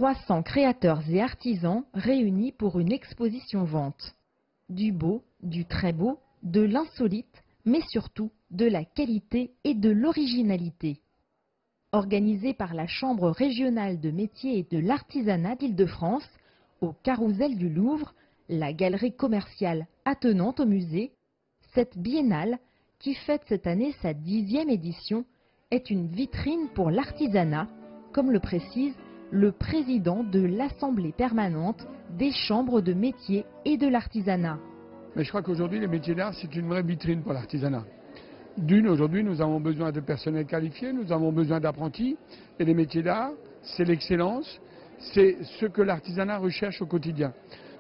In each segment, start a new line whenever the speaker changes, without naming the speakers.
300 créateurs et artisans réunis pour une exposition-vente. Du beau, du très beau, de l'insolite, mais surtout de la qualité et de l'originalité. Organisée par la Chambre régionale de métiers et de l'artisanat d'Île-de-France, au Carrousel du Louvre, la galerie commerciale attenante au musée, cette biennale, qui fête cette année sa 10e édition, est une vitrine pour l'artisanat, comme le précise le président de l'Assemblée permanente des chambres de métiers et de l'artisanat.
Mais je crois qu'aujourd'hui, les métiers d'art, c'est une vraie vitrine pour l'artisanat. D'une, aujourd'hui, nous avons besoin de personnel qualifié, nous avons besoin d'apprentis. Et les métiers d'art, c'est l'excellence, c'est ce que l'artisanat recherche au quotidien.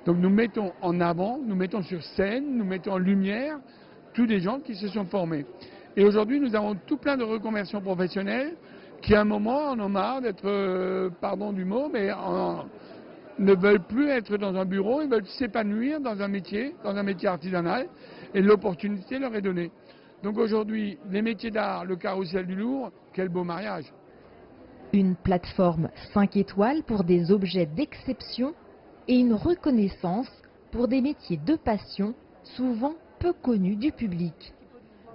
Donc nous mettons en avant, nous mettons sur scène, nous mettons en lumière tous les gens qui se sont formés. Et aujourd'hui, nous avons tout plein de reconversions professionnelles qui, à un moment, en ont marre d'être, pardon du mot, mais ne veulent plus être dans un bureau, ils veulent s'épanouir dans un métier artisanal, et l'opportunité leur est donnée. Donc aujourd'hui, les métiers d'art, le Carrousel du Louvre, quel beau mariage!
Une plateforme 5 étoiles pour des objets d'exception et une reconnaissance pour des métiers de passion souvent peu connus du public.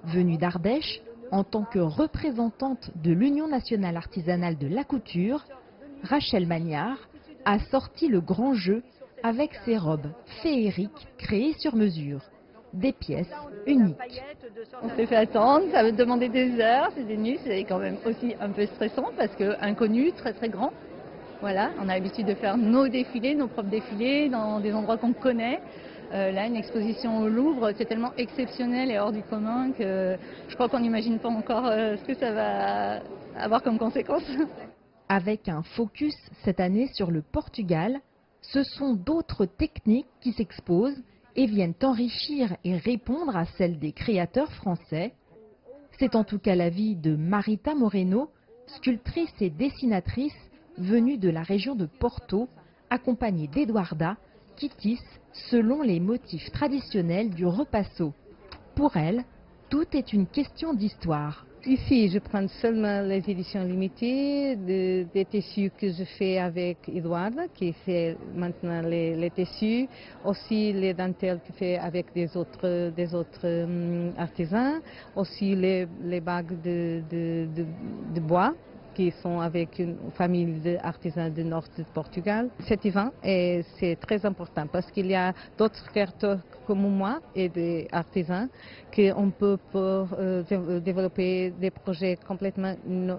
Venue d'Ardèche, en tant que représentante de l'Union nationale artisanale de la couture, Rachel Magnard a sorti le grand jeu avec ses robes féeriques créées sur mesure. Des pièces uniques.
On s'est fait attendre, ça va demander des heures, c'est des nuits, c'est quand même aussi un peu stressant parce que inconnu, très très grand. Voilà, on a l'habitude de faire nos défilés, nos propres défilés dans des endroits qu'on connaît. Là, une exposition au Louvre, c'est tellement exceptionnel et hors du commun que je crois qu'on n'imagine pas encore ce que ça va avoir comme conséquence.
Avec un focus cette année sur le Portugal, ce sont d'autres techniques qui s'exposent et viennent enrichir et répondre à celles des créateurs français. C'est en tout cas l'avis de Marita Moreno, sculptrice et dessinatrice venue de la région de Porto, accompagnée d'Eduarda, qui tisse selon les motifs traditionnels du repasso. Pour elle, tout est une question d'histoire.
Ici, je prends seulement les éditions limitées des tissus que je fais avec Eduarda, qui fait maintenant les tissus, aussi les dentelles que je fais avec des autres artisans, aussi les bagues de bois qui sont avec une famille d'artisans du nord du Portugal. Cet event, c'est très important parce qu'il y a d'autres créateurs comme moi et des artisans qu'on peut développer des projets complètement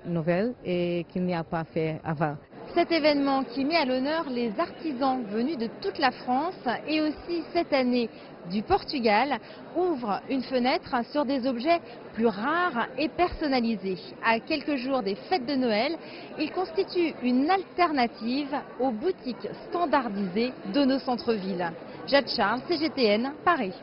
nouveaux et qu'il n'y a pas fait avant.
Cet événement qui met à l'honneur les artisans venus de toute la France et aussi cette année du Portugal ouvre une fenêtre sur des objets plus rares et personnalisés. À quelques jours des fêtes de Noël, il constitue une alternative aux boutiques standardisées de nos centres-villes. Jade Charles, CGTN, Paris.